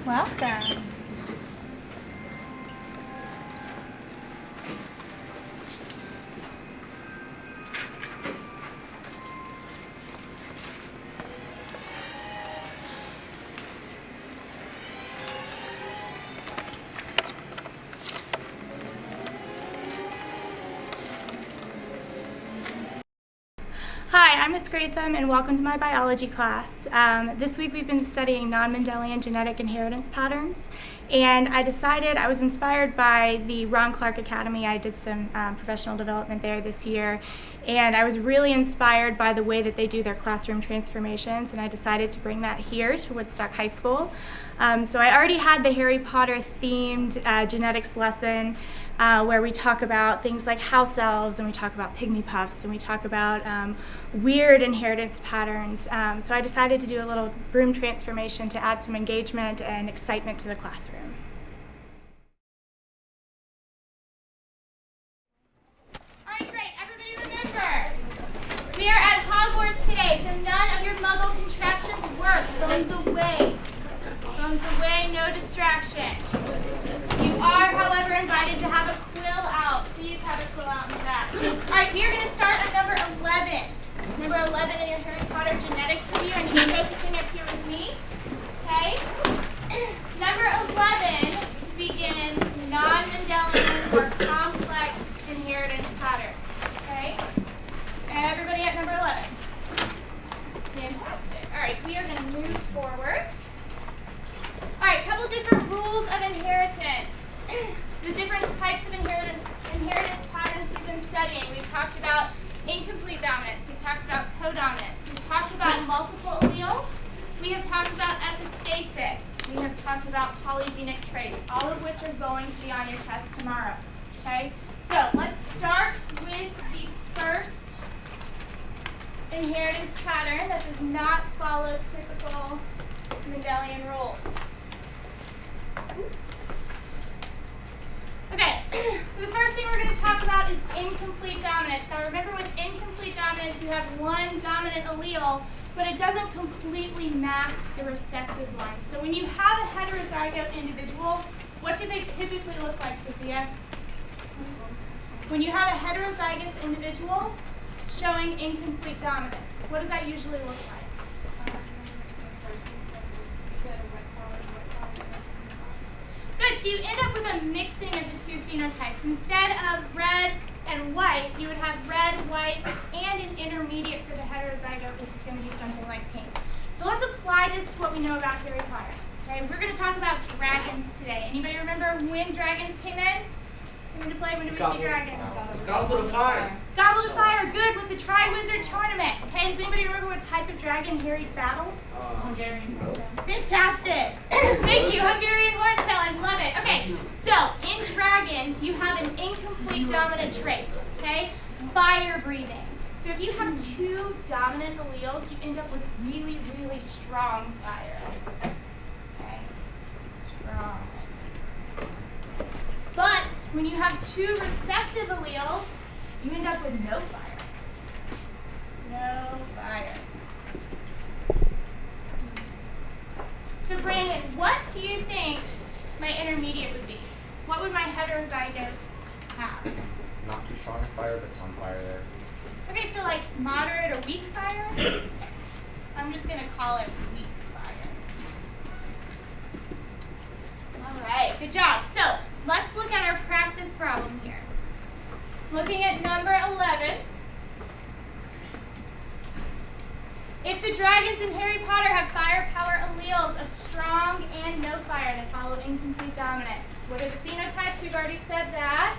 Welcome. Hi, I'm Ms. Grantham and welcome to my biology class. This week we've been studying non-Mendelian genetic inheritance patterns, and I was inspired by the Ron Clark Academy. I did some professional development there this year, and I was really inspired by the way that they do their classroom transformations, and I decided to bring that here to Woodstock High School. So I already had the Harry Potter themed genetics lesson where we talk about things like house elves, and we talk about pygmy puffs, and we talk about weird inheritance patterns. So I decided to do a little room transformation to add some engagement and excitement to the classroom. All right, great. Everybody remember, we are at Hogwarts today, so none of your muggle contraptions work. Phones away. Phones away, no distraction. You are, however, invited to have a quill out. Please have a quill out in the back. All right, we are going to start at number 11. Number 11 in your Harry Potter genetics review, and you're focusing up here with me. Okay? Number 11 begins non-Mendelian or complex inheritance patterns. Okay? Everybody at number 11. Fantastic. All right, we are going to move forward. All right, a couple different rules of inheritance. The different types of inheritance patterns we've been studying. We've talked about incomplete dominance. We've talked about codominance. We've talked about multiple alleles. We have talked about epistasis. We have talked about polygenic traits, all of which are going to be on your test tomorrow. Okay? So let's start with the first inheritance pattern that does not follow typical Mendelian rules. Okay, so the first thing we're going to talk about is incomplete dominance. Now remember, with incomplete dominance, you have one dominant allele, but it doesn't completely mask the recessive one. So when you have a heterozygote individual, what do they typically look like, Sophia? When you have a heterozygous individual showing incomplete dominance, what does that usually look like? Good, so you end up with a mixing of the two phenotypes. Instead of red and white, you would have red, white, and an intermediate for the heterozygote, which is going to be something like pink. So let's apply this to what we know about Harry Potter. Okay, we're going to talk about dragons today. Anybody remember when dragons came in? Came into play? When did we see dragons? Goblet of Fire. Goblet of Fire, good, with the Triwizard Tournament. Okay, does anybody remember what type of dragon Harry battled? Hungarian. Fantastic. Thank you, Hungarian Horntail. I love it. Okay, so in dragons, you have an incomplete dominant trait. Okay, fire breathing. So if you have two dominant alleles, you end up with really, really strong fire. Okay, strong. But when you have two recessive alleles, you end up with no fire. No fire. So Brandon, what do you think my intermediate would be? What would my heterozygote have? Not too strong a fire, but some fire there. Okay, so like moderate or weak fire? I'm just going to call it weak fire. All right, good job. So let's look at our practice problem here. Looking at number 11. If the dragons in Harry Potter have firepower alleles of strong and no fire that follow incomplete dominance, what are the phenotypes? We've already said that.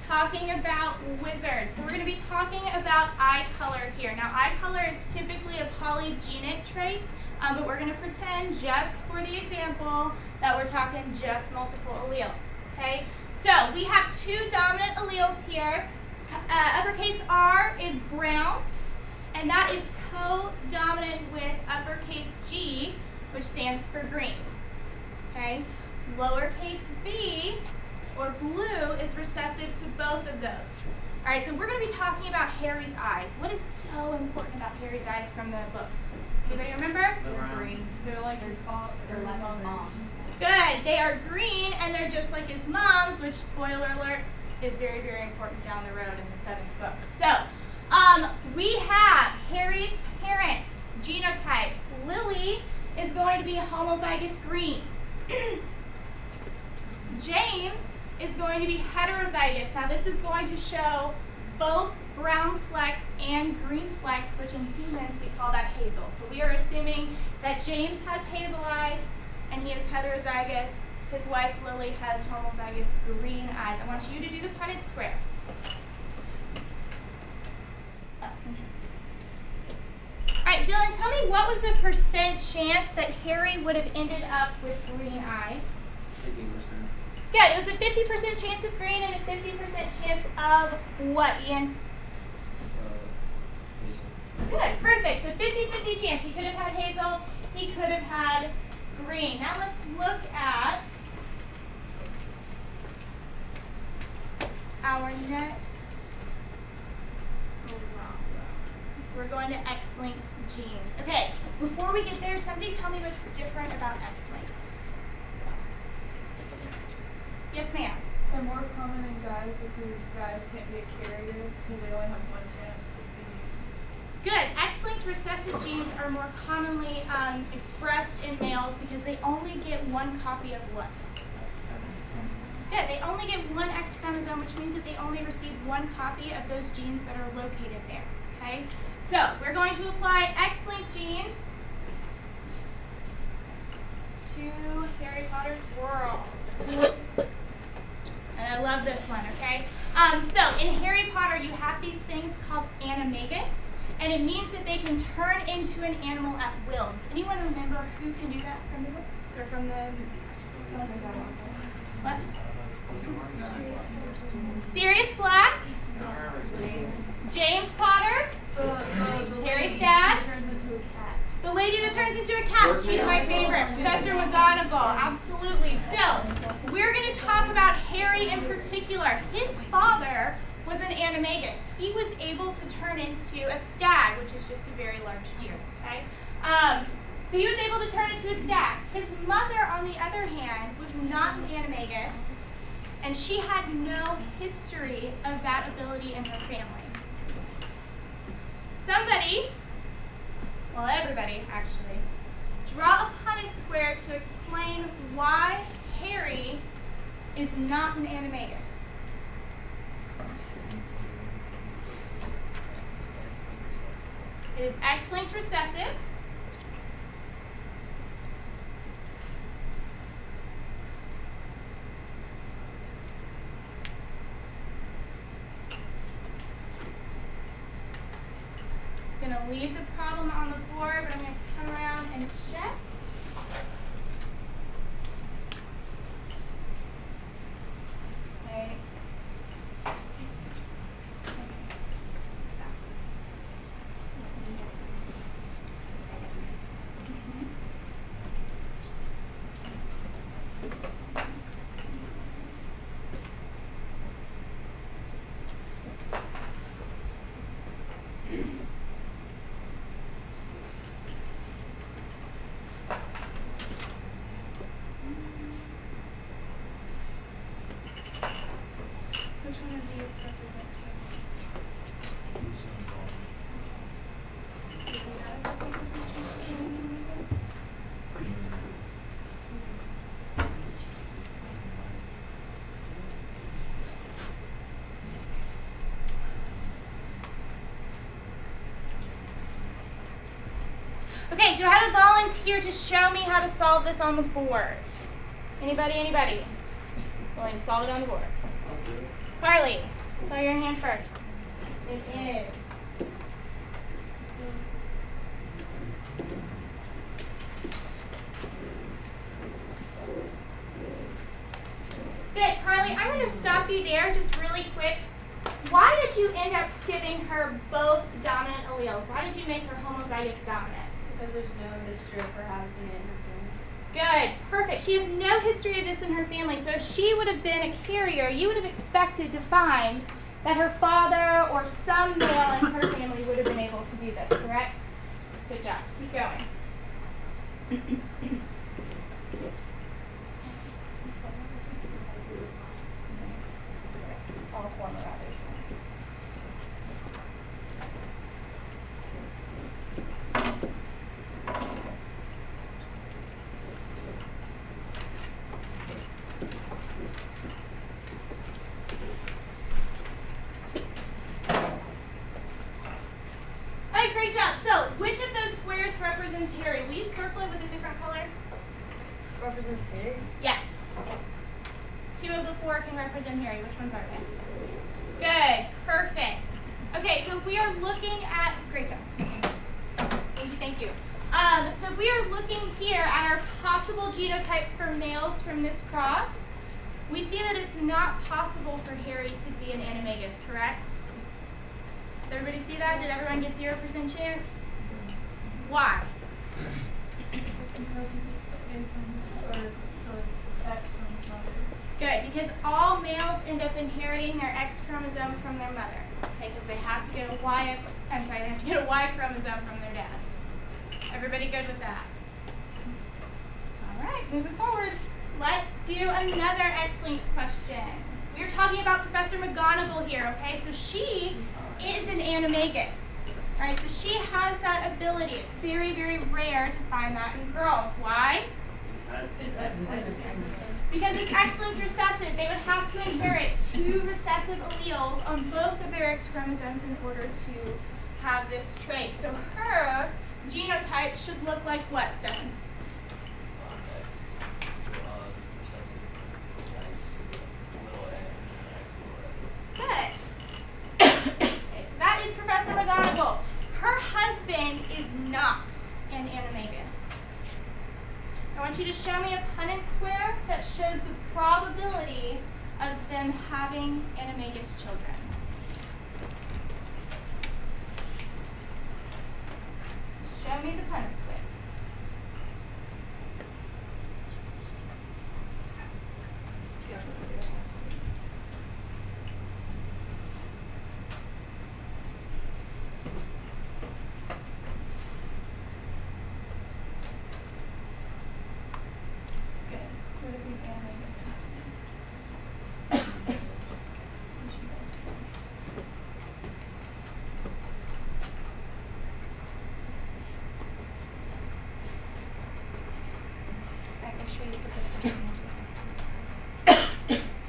Talking about wizards. So we're going to be talking about eye color here. Now, eye color is typically a polygenic trait, but we're going to pretend, just for the example, that we're talking just multiple alleles. Okay? So we have two dominant alleles here. Uppercase R is brown, and that is co-dominant with uppercase G, which stands for green. Okay? Lowercase b, or blue, is recessive to both of those. All right, so we're going to be talking about Harry's eyes. What is so important about Harry's eyes from the books? Anybody remember? They're green. They're like his mom. They're like his mom. Good. They are green, and they're just like his mom's, which, spoiler alert, is very, very important down the road in the 7th book. So, we have Harry's parents' genotypes. Lily is going to be homozygous green. James is going to be heterozygous. Now, this is going to show both brown flecks and green flecks, which in humans we call that hazel. So we are assuming that James has hazel eyes and he is heterozygous. His wife Lily has homozygous green eyes. I want you to do the Punnett square. All right, Dylan, tell me what was the percent chance that Harry would have ended up with green eyes? 50%. Good. It was a 50% chance of green and a 50% chance of what, Ian? Good. Perfect. So 50-50 chance. He could have had hazel. He could have had green. Now let's look at our next problem. We're going to X-linked genes. Okay. Before we get there, somebody tell me what's different about X-linked. Yes, ma'am. They're more common in guys because guys can't be a carrier because they only have one chance to be. Good. X-linked recessive genes are more commonly expressed in males because they only get one copy of what? Good. They only get one X chromosome, which means that they only receive one copy of those genes that are located there. Okay? So we're going to apply X-linked genes to Harry Potter's world. And I love this one, okay? So in Harry Potter, you have these things called animagus, and it means that they can turn into an animal at will. Does anyone remember who can do that from the books or from the movies? What? Sirius Black, James Potter, Harry's dad. Turns into a cat. The lady that turns into a cat, she's my favorite, Professor McGonagall, absolutely. So, we're going to talk about Harry in particular. His father was an animagus. He was able to turn into a stag, which is just a very large deer, okay? So he was able to turn into a stag. His mother, on the other hand, was not an animagus, and she had no history of that ability in her family. Somebody, well, everybody actually, draw a Punnett square to explain why Harry is not an animagus. It is X-linked recessive. I'm going to leave the problem on the board, but I'm going to come around and check. Okay. Which one of these represents him? Does he have a representation of animagus? Okay, do I have a volunteer to show me how to solve this on the board? Anybody, anybody? Willing to solve it on the board? Carly, saw your hand first. It is. Good, Carly, I'm going to stop you there just really quick. Why did you end up giving her both dominant alleles? Why did you make her homozygous dominant? Because there's no history of her having it in her family. Good, perfect. She has no history of this in her family, so if she would have been a carrier, you would have expected to find that her father or some male in her family would have been able to do this, correct? Good job. Keep going. represents Harry? Will you circle it with a different color? Represents Harry. Yes. 2 of the 4 can represent Harry. Which ones are they? Good. Perfect. Okay, so if we are looking at, great job. Thank you. So if we are looking here at our possible genotypes for males from this cross, we see that it's not possible for Harry to be an animagus, correct? Does everybody see that? Did everyone get 0% chance? Why? Because he gets the A from his, or the X from his mother. Good, because all males end up inheriting their X chromosome from their mother. Okay, because they have to get a they have to get a Y chromosome from their dad. Everybody good with that? All right, moving forward. Let's do another X-linked question. We're talking about Professor McGonagall here, okay? So she is an animagus. All right, so she has that ability. It's very, very rare to find that in girls. Why? Because it's X-linked recessive. They would have to inherit 2 recessive alleles on both of their X chromosomes in order to have this trait. So her genotype should look like what, Stephen? Good. Okay, so that is Professor McGonagall. Her husband is not an animagus. I want you to show me a Punnett square that shows the probability of them having animagus children. Show me the Punnett square.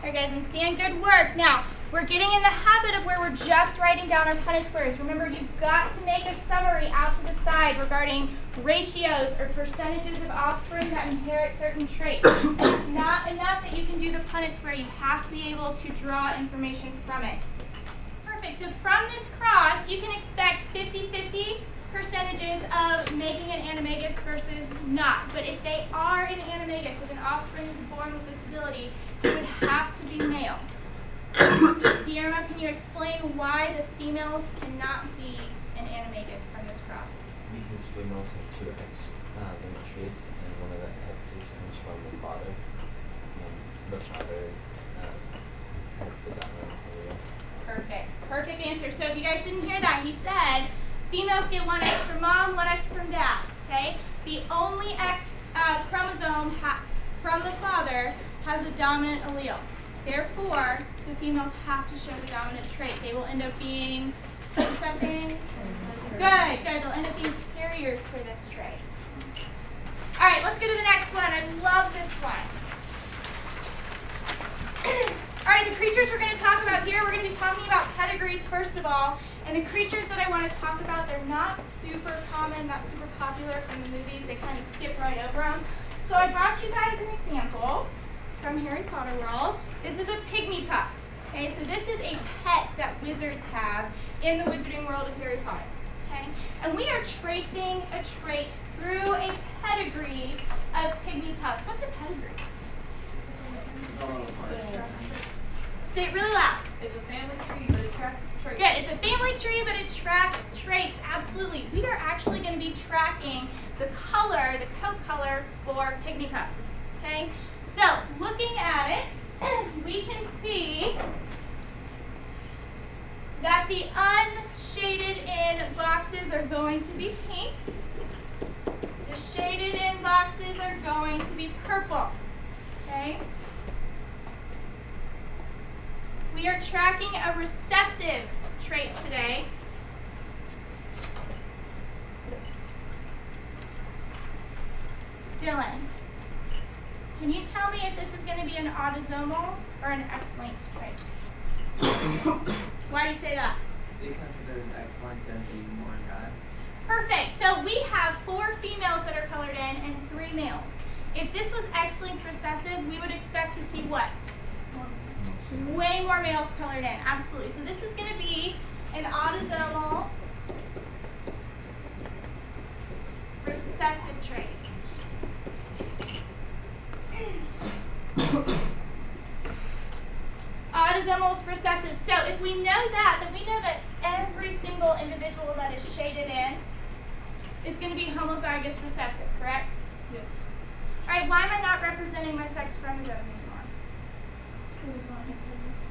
Alright guys, I'm seeing good work. Now, we're getting in the habit of where we're just writing down our Punnett squares. Remember, you've got to make a summary out to the side regarding ratios or percentages of offspring that inherit certain traits. It's not enough that you can do the Punnett square. You have to be able to draw information from it. Perfect. So from this cross, you can expect 50-50 percentages of making an animagus versus not. But if they are an animagus, if an offspring is born with this ability, it would have to be male. Guillermo, can you explain why the females cannot be an animagus from this cross? Because females have 2 X linked traits, and one of the X's comes from the father. The father has the dominant allele. Perfect. Perfect answer. So if you guys didn't hear that, he said females get 1 X from mom, 1 X from dad. Okay? The only X chromosome from the father has a dominant allele. Therefore, the females have to show the dominant trait. They will end up being something. Good. They'll end up being carriers for this trait. All right, let's go to the next one. I love this one. All right, the creatures we're going to talk about here, we're going to be talking about pedigrees first of all. And the creatures that I want to talk about, they're not super common, not super popular from the movies. They kind of skip right over them. So I brought you guys an example from Harry Potter World. This is a pygmy puff. Okay, so this is a pet that wizards have in the wizarding world of Harry Potter. Okay, and we are tracing a trait through a pedigree of pygmy puffs. What's a pedigree? Say it really loud. It's a family tree, but it tracks traits. Good. It's a family tree, but it tracks traits. Absolutely. We are actually going to be tracking the color, the coat color for pygmy puffs. Okay. So looking at it, we can see that the unshaded in boxes are going to be pink. The shaded in boxes are going to be purple. Okay. We are tracking a recessive trait today. Dylan, can you tell me if this is going to be an autosomal or an X-linked trait? Why do you say that? Because it is X-linked and be more guy. Perfect. So we have 4 females that are colored in and 3 males. If this was X-linked recessive, we would expect to see what? Way more males colored in. Absolutely. So this is going to be an autosomal recessive trait. Autosomal recessive. So if we know that, then we know that every single individual that is shaded in is going to be homozygous recessive, correct? Yes. All right, why am I not representing my sex chromosomes anymore? It's not X-linked.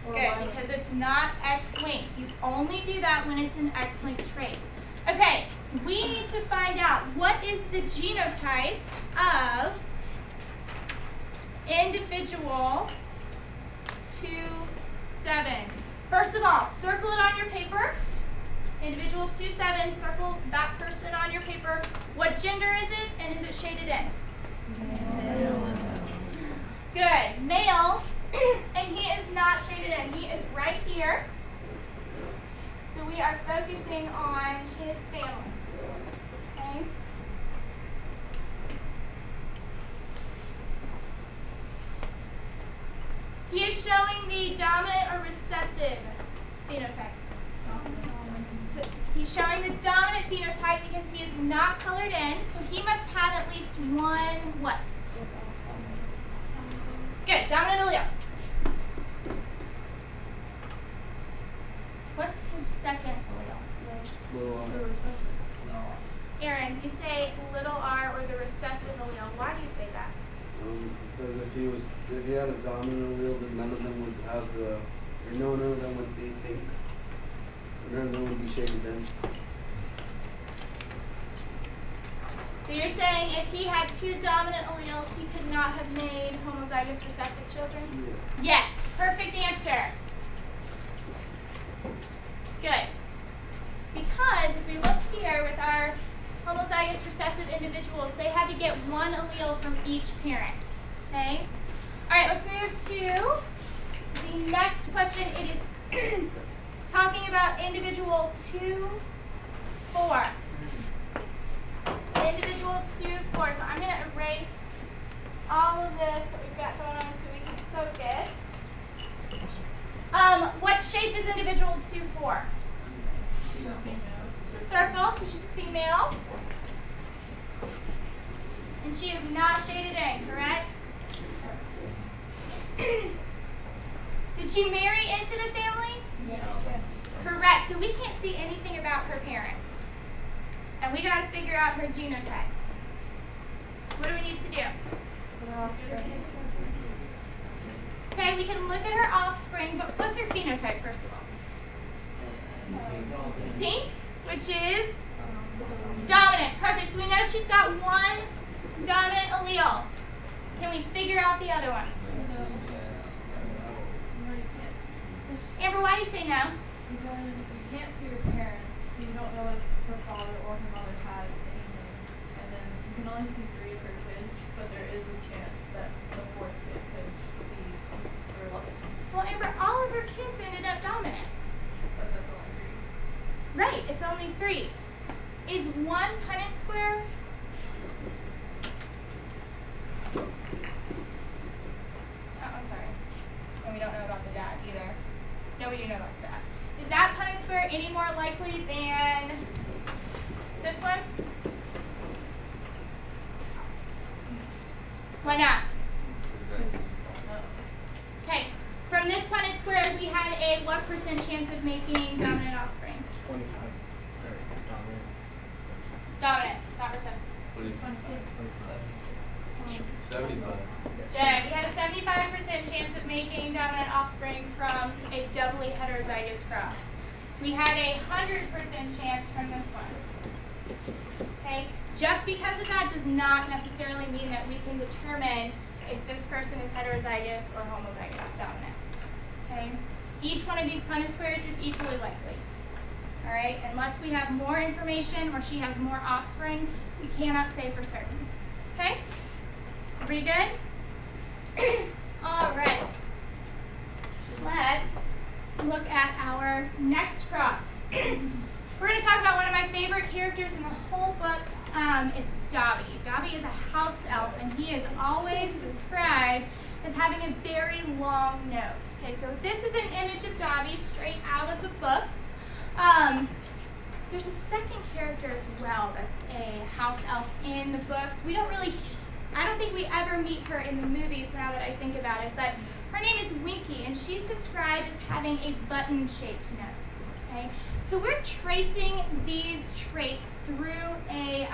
Or Good, Y-linked. because it's not X-linked. You only do that when it's an X-linked trait. Okay, we need to find out what is the genotype of individual 2-7. First of all, circle it on your paper. Individual 2-7, circle that person on your paper. What gender is it, and is it shaded in? Male. Good. Male, and he is not shaded in. He is right here. So we are focusing on his family. Okay? He is showing the dominant or recessive phenotype. So he's showing the dominant phenotype because he is not colored in, so he must have at least one what? Good, dominant allele. What's his second allele? The recessive. Aaron, you say little r or the recessive allele. Why do you say that? Because if he had a dominant allele, then none of them would have none of them would be pink. None of them would be shaded in. So you're saying if he had 2 dominant alleles, he could not have made homozygous recessive children? Yeah. Yes, perfect answer. Good. Because if we look here with our homozygous recessive individuals, they had to get 1 allele from each parent. Okay? All right, let's move to the next question. It is talking about individual 2-4. Individual 2-4. So I'm going to erase all of this that we've got going on so we can focus. What shape is individual 2-4? It's a circle, so she's female. And she is not shaded in, correct? Did she marry into the family? Yes. Correct. So we can't see anything about her parents. And we got to figure out her genotype. What do we need to do? Okay, we can look at her offspring, but what's her phenotype, first of all? Pink, which is dominant. Perfect. So we know she's got 1 dominant allele. Can we figure out the other one? No, you can't. Amber, why do you say no? Because you can't see her parents, so you don't know if her father or her mother had anything. And then you can only see 3 of her kids, but there is a chance that the 4th kid could be her lowest one. Well, Amber, all of her kids ended up dominant. But that's only 3. Right, it's only 3. Is 1 Punnett square? Oh, I'm sorry. And we don't know about the dad either. No, we do know about the dad. Is that Punnett square any more likely than this one? Why not? Okay, from this Punnett square, we had a what % chance of making dominant offspring? 25. Or dominant. Dominant, not recessive. 75. Good. We had a 75% chance of making dominant offspring from a doubly heterozygous cross. We had a 100% chance from this one. Okay? Just because of that does not necessarily mean that we can determine if this person is heterozygous or homozygous dominant. Okay? Each one of these Punnett squares is equally likely. All right? Unless we have more information or she has more offspring, we cannot say for certain. Okay? Pretty good? All right. Let's look at our next cross. We're going to talk about one of my favorite characters in the whole books. It's Dobby. Dobby is a house elf, and he is always described as having a very long nose. Okay, so this is an image of Dobby straight out of the books. There's a second character as well that's a house elf in the books. I don't think we ever meet her in the movies now that I think about it, but her name is Winky, and she's described as having a button-shaped nose. Okay, so we're tracing these traits through a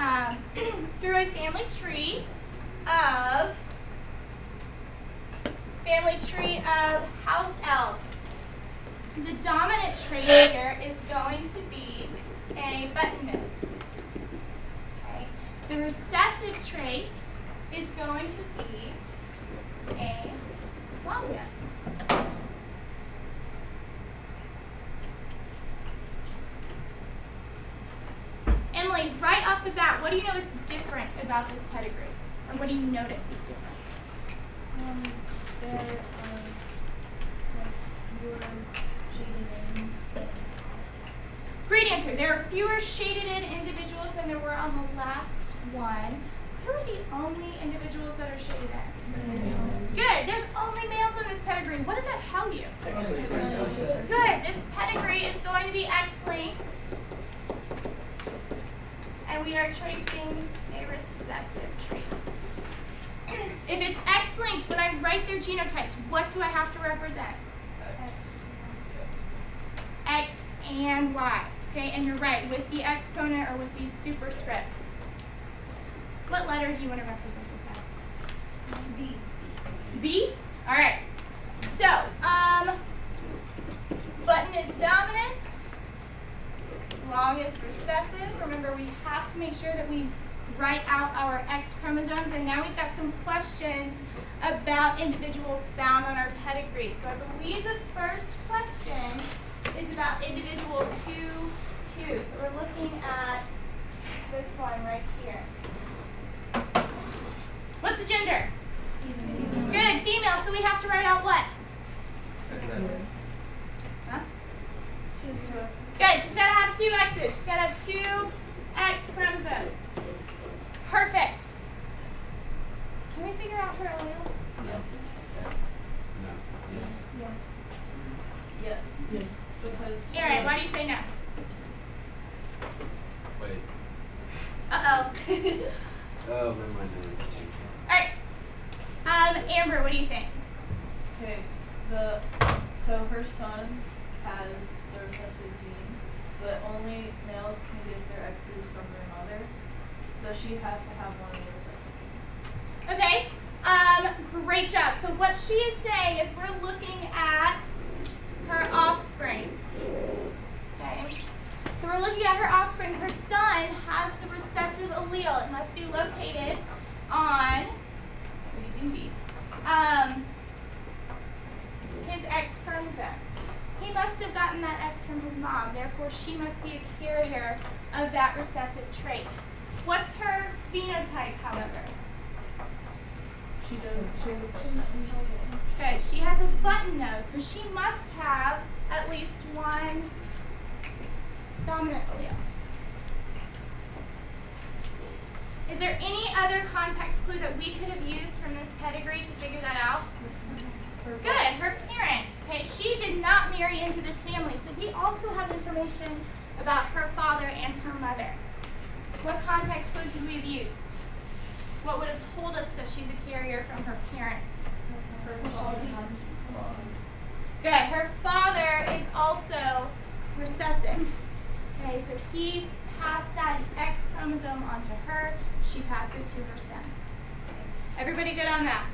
family tree of house elves. The dominant trait here is going to be a button nose. Okay, the recessive trait is going to be a long nose. Emily, right off the bat, what do you know is different about this pedigree? Or what do you notice is different? They're fewer shaded in. Great answer. There are fewer shaded in individuals than there were on the last one. Who are the only individuals that are shaded in? Good. There's only males in this pedigree. What does that tell you? Good. This pedigree is going to be X-linked. And we are tracing a recessive trait. If it's X-linked, when I write their genotypes, what do I have to represent? X and Y. Okay, and you're right, with the exponent or with the superscript. What letter do you want to represent this as? B. B? All right. So, button is dominant. Long is recessive. Remember, we have to make sure that we write out our X chromosomes. And now we've got some questions about individuals found on our pedigree. So I believe the first question is about individual 2-2. So we're looking at this one right here. What's the gender? Good, female. So we have to write out what? Huh? Good, she's got to have 2 X's. She's got to have 2 X chromosomes. Perfect. Can we figure out her alleles? Yes. No. Yes. Yes. Yes. Because. Aaron, why do you say no? Wait. Uh-oh. Oh, never mind. All right. Amber, what do you think? Okay. So her son has the recessive gene, but only males can get their X's from their mother. So she has to have one of the recessive genes. Okay. Great job. So what she is saying is we're looking at her offspring. Okay. So we're looking at her offspring. Her son has the recessive allele. It must be located on, we're using these, his X chromosome. He must have gotten that X from his mom. Therefore, she must be a carrier of that recessive trait. What's her phenotype, however? She doesn't. Good. She has a button nose, so she must have at least one dominant allele. Is there any other context clue that we could have used from this pedigree to figure that out? Good. Her parents. Okay, she did not marry into this family, so we also have information about her father and her mother. What context clue could we have used? What would have told us that she's a carrier from her parents? Good. Her father is also recessive. Okay, so he passed that X chromosome on to her. She passed it to her son. Everybody good on that?